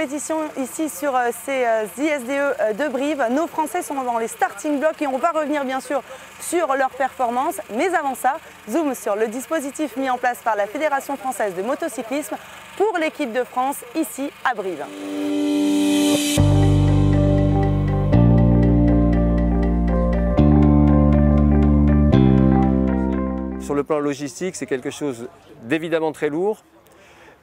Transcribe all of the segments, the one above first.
compétition ici sur ces ISDE de Brive. Nos Français sont dans les starting blocks et on va revenir bien sûr sur leur performance. Mais avant ça, zoom sur le dispositif mis en place par la Fédération française de motocyclisme pour l'équipe de France ici à Brive. Sur le plan logistique, c'est quelque chose d'évidemment très lourd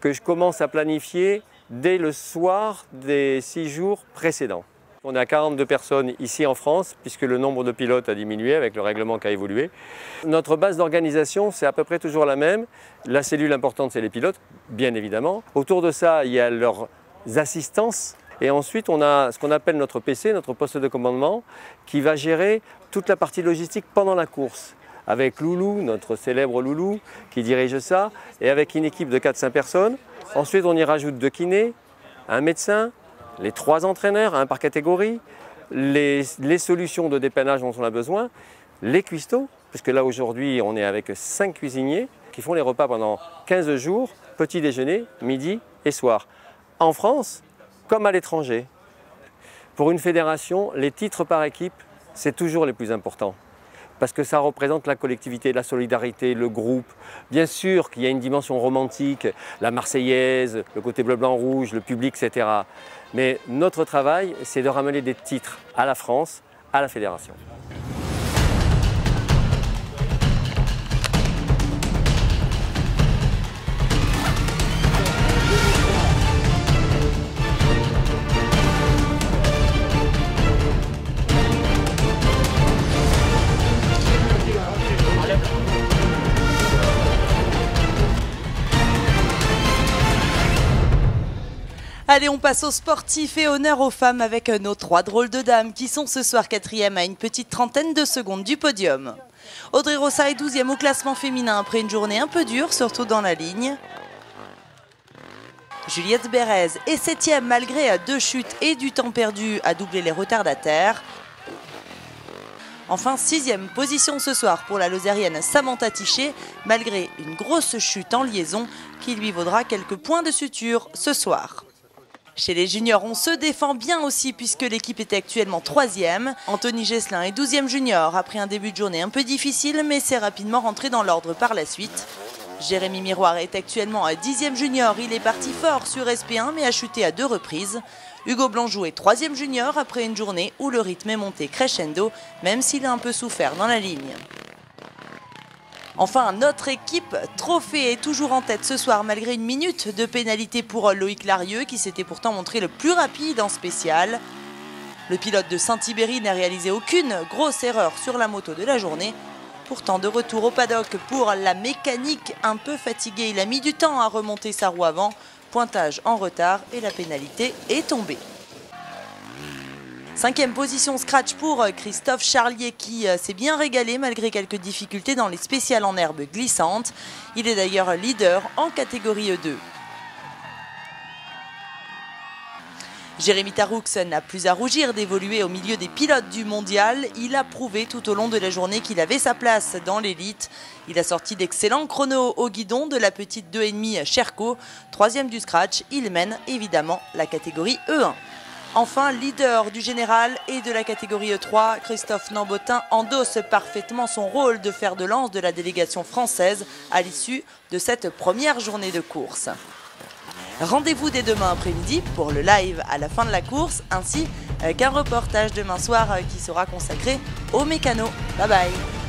que je commence à planifier dès le soir des 6 jours précédents. On est à 42 personnes ici en France, puisque le nombre de pilotes a diminué avec le règlement qui a évolué. Notre base d'organisation, c'est à peu près toujours la même. La cellule importante, c'est les pilotes, bien évidemment. Autour de ça, il y a leurs assistances. Et ensuite, on a ce qu'on appelle notre PC, notre poste de commandement, qui va gérer toute la partie logistique pendant la course. Avec Loulou, notre célèbre Loulou, qui dirige ça, et avec une équipe de 4-5 personnes. Ensuite, on y rajoute 2 kinés, un médecin, les 3 entraîneurs, un par catégorie, les solutions de dépannage dont on a besoin, les cuistots, puisque là aujourd'hui on est avec 5 cuisiniers qui font les repas pendant 15 jours, petit déjeuner, midi et soir, en France comme à l'étranger. Pour une fédération, les titres par équipe, c'est toujours les plus importants. Parce que ça représente la collectivité, la solidarité, le groupe. Bien sûr qu'il y a une dimension romantique, la Marseillaise, le côté bleu-blanc-rouge, le public, etc. Mais notre travail, c'est de ramener des titres à la France, à la fédération. Allez, on passe aux sportifs et honneur aux femmes avec nos 3 drôles de dames qui sont ce soir 4e à une petite trentaine de secondes du podium. Audrey Rossa est 12e au classement féminin après une journée un peu dure, surtout dans la ligne. Juliette Bérez est 7e malgré 2 chutes et du temps perdu à doubler les retardataires. Enfin, 6e position ce soir pour la Lozérienne Samantha Tichet, malgré une grosse chute en liaison qui lui vaudra quelques points de suture ce soir. Chez les juniors, on se défend bien aussi puisque l'équipe était actuellement 3e. Anthony Gesselin est 12e junior après un début de journée un peu difficile, mais s'est rapidement rentré dans l'ordre par la suite. Jérémy Miroir est actuellement 10e junior. Il est parti fort sur SP1 mais a chuté à 2 reprises. Hugo Blanjou est 3e junior après une journée où le rythme est monté crescendo, même s'il a un peu souffert dans la ligne. Enfin, notre équipe Trophée est toujours en tête ce soir malgré une minute de pénalité pour Loïc Larieux qui s'était pourtant montré le plus rapide en spécial. Le pilote de Saint-Ibéry n'a réalisé aucune grosse erreur sur la moto de la journée. Pourtant de retour au paddock pour la mécanique un peu fatiguée, il a mis du temps à remonter sa roue avant. Pointage en retard et la pénalité est tombée. 5e position scratch pour Christophe Charlier qui s'est bien régalé malgré quelques difficultés dans les spéciales en herbe glissante. Il est d'ailleurs leader en catégorie E2. Jérémy Taroux n'a plus à rougir d'évoluer au milieu des pilotes du mondial. Il a prouvé tout au long de la journée qu'il avait sa place dans l'élite. Il a sorti d'excellents chronos au guidon de la petite 2,5 Sherco. 3e du scratch, il mène évidemment la catégorie E1. Enfin, leader du général et de la catégorie E3, Christophe Nambotin endosse parfaitement son rôle de fer de lance de la délégation française à l'issue de cette première journée de course. Rendez-vous dès demain après-midi pour le live à la fin de la course, ainsi qu'un reportage demain soir qui sera consacré aux mécanos. Bye bye!